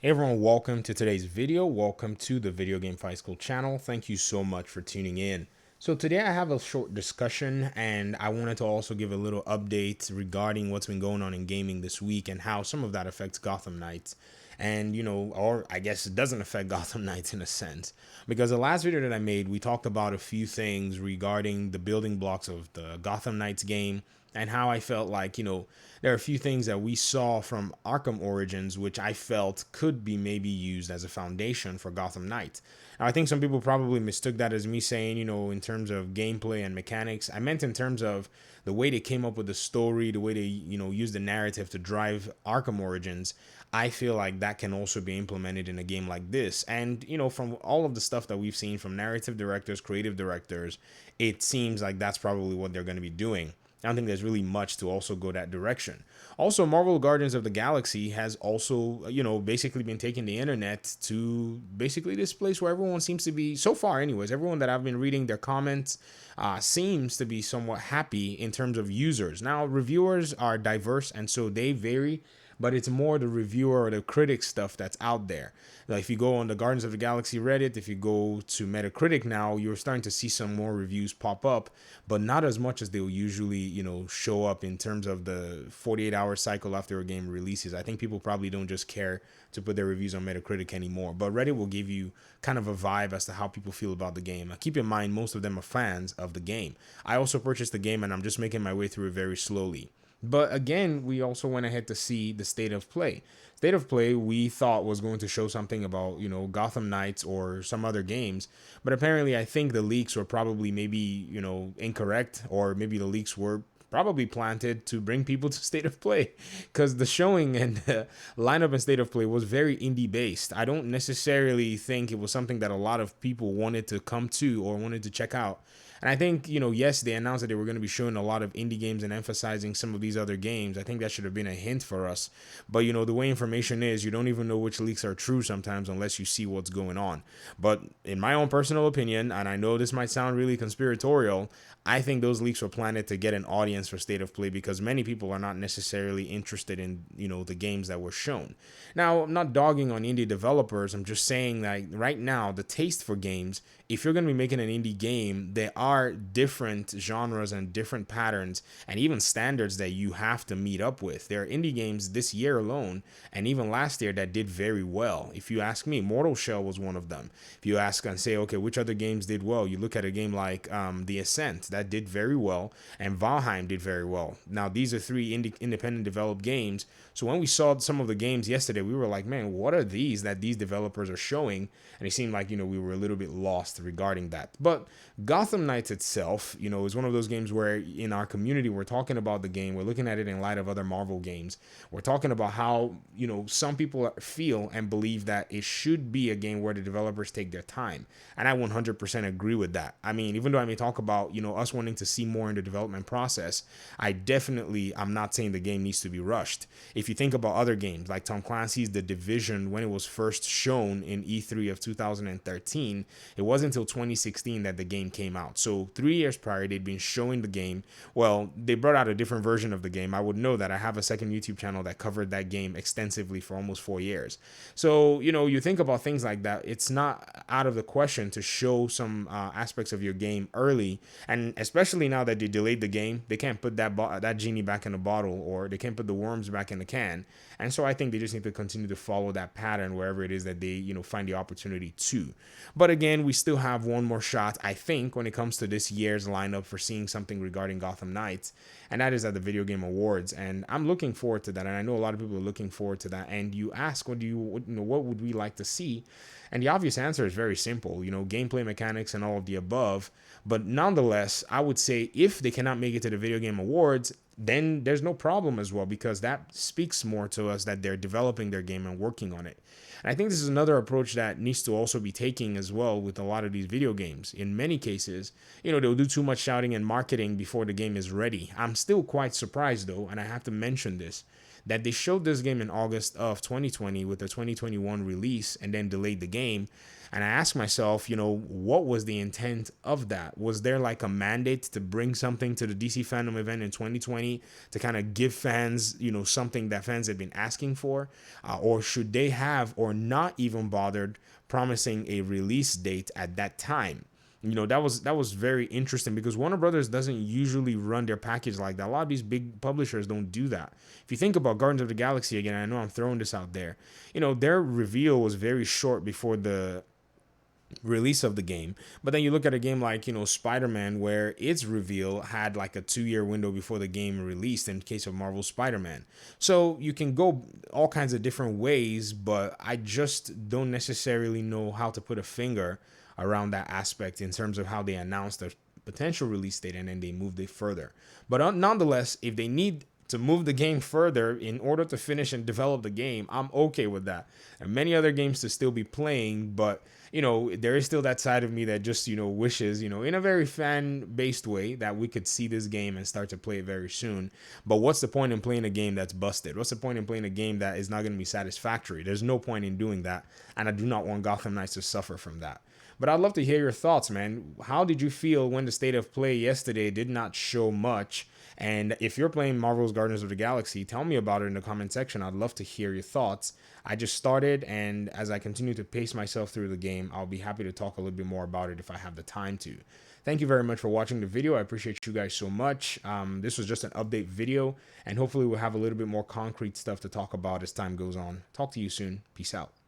Hey everyone, welcome to today's video. Welcome to the Video Game Fight School channel. Thank you so much for tuning in. So today I have a short discussion and I wanted to also give a little update regarding what's been going on in gaming this week and how some of that affects Gotham Knights. And or I guess it doesn't affect Gotham Knights in a sense. Because the last video that I made, we talked about a few things regarding the building blocks of the Gotham Knights game and how I felt like, there are a few things that we saw from Arkham Origins which I felt could be maybe used as a foundation for Gotham Knights. Now, I think some people probably mistook that as me saying, in terms of gameplay and mechanics. I meant in terms of the way they came up with the story, the way they, used the narrative to drive Arkham Origins. I feel like that can also be implemented in a game like this. And, from all of the stuff that we've seen from narrative directors, creative directors, it seems like that's probably what they're going to be doing. I don't think there's really much to also go that direction. Also, Marvel Guardians of the Galaxy has also, basically been taking the internet to basically this place where everyone seems to be, so far anyways, everyone that I've been reading their comments seems to be somewhat happy in terms of users. Now, reviewers are diverse and so they vary, but it's more the reviewer or the critic stuff that's out there. Like if you go on the Guardians of the Galaxy Reddit, if you go to Metacritic now, you're starting to see some more reviews pop up, but not as much as they'll usually, show up in terms of the 48-hour cycle after a game releases. I think people probably don't just care to put their reviews on Metacritic anymore, but Reddit will give you kind of a vibe as to how people feel about the game. Now, keep in mind, most of them are fans of the game. I also purchased the game and I'm just making my way through it very slowly. But again, we also went ahead to see the state of play. State of play we thought was going to show something about, Gotham Knights or some other games. But apparently I think the leaks were probably maybe, incorrect, or maybe the leaks were probably planted to bring people to state of play, because the showing and the lineup and state of play was very indie based. I don't necessarily think it was something that a lot of people wanted to come to or wanted to check out. And I think, yes, they announced that they were going to be showing a lot of indie games and emphasizing some of these other games. I think that should have been a hint for us. But, the way information is, you don't even know which leaks are true sometimes unless you see what's going on. But in my own personal opinion, and I know this might sound really conspiratorial, I think those leaks were planted to get an audience for state of play because many people are not necessarily interested in, the games that were shown. Now, I'm not dogging on indie developers. I'm just saying that right now, the taste for games, if you're going to be making an indie game, there are different genres and different patterns and even standards that you have to meet up with. There are indie games this year alone and even last year that did very well. If you ask me, Mortal Shell was one of them. If you ask and say, okay, which other games did well? You look at a game like The Ascent, that did very well, and Valheim did very well. Now, these are three independent developed games. So when we saw some of the games yesterday, we were like, man, what are these that these developers are showing? And it seemed like, we were a little bit lost regarding that. But Gotham Knights itself, is one of those games where in our community, we're talking about the game. We're looking at it in light of other Marvel games. We're talking about how, some people feel and believe that it should be a game where the developers take their time. And I 100% agree with that. I mean, even though I may talk about, us wanting to see more in the development process, I'm not saying the game needs to be rushed. If you think about other games like Tom Clancy's The Division, when it was first shown in E3 of 2013, it wasn't until 2016 that the game came out. So 3 years prior, they'd been showing the game. Well, they brought out a different version of the game. I would know that. I have a second YouTube channel that covered that game extensively for almost 4 years. So, you think about things like that. It's not out of the question to show some aspects of your game early. And especially now that they delayed the game, they can't put that genie back in the bottle, or they can't put the worms back in the can. And so I think they just need to continue to follow that pattern wherever it is that they, find the opportunity to. But again, we still have one more shot, I think, when it comes to this year's lineup for seeing something regarding Gotham Knights, and that is at the Video Game Awards. And I'm looking forward to that, and I know a lot of people are looking forward to that. And you ask, what would we like to see? And the obvious answer is very simple, gameplay mechanics and all of the above. But nonetheless, I would say if they cannot make it to the Video Game Awards, then there's no problem as well, because that speaks more to us that they're developing their game and working on it. And I think this is another approach that needs to also be taken as well with a lot of these video games. In many cases, they'll do too much shouting and marketing before the game is ready. I'm still quite surprised though, and I have to mention this, that they showed this game in August of 2020 with the 2021 release and then delayed the game. And I asked myself, what was the intent of that? Was there like a mandate to bring something to the DC fandom event in 2020 to kind of give fans, something that fans had been asking for? Or should they have or not even bothered promising a release date at that time? That was very interesting because Warner Brothers doesn't usually run their package like that. A lot of these big publishers don't do that. If you think about Guardians of the Galaxy again, I know I'm throwing this out there. Their reveal was very short before the release of the game. But then you look at a game like, Spider-Man, where its reveal had like a 2-year window before the game released in case of Marvel Spider-Man. So you can go all kinds of different ways, but I just don't necessarily know how to put a finger around that aspect in terms of how they announced their potential release date and then they moved it further. But nonetheless, if they need to move the game further in order to finish and develop the game, I'm okay with that. And many other games to still be playing, but there is still that side of me that just, wishes, in a very fan-based way that we could see this game and start to play it very soon. But what's the point in playing a game that's busted? What's the point in playing a game that is not going to be satisfactory? There's no point in doing that, and I do not want Gotham Knights to suffer from that. But I'd love to hear your thoughts, man. How did you feel when the state of play yesterday did not show much? And if you're playing Marvel's Guardians of the Galaxy, tell me about it in the comment section. I'd love to hear your thoughts. I just started, and as I continue to pace myself through the game, I'll be happy to talk a little bit more about it if I have the time to. Thank you very much for watching the video. I appreciate you guys so much. This was just an update video, and hopefully we'll have a little bit more concrete stuff to talk about as time goes on. Talk to you soon. Peace out.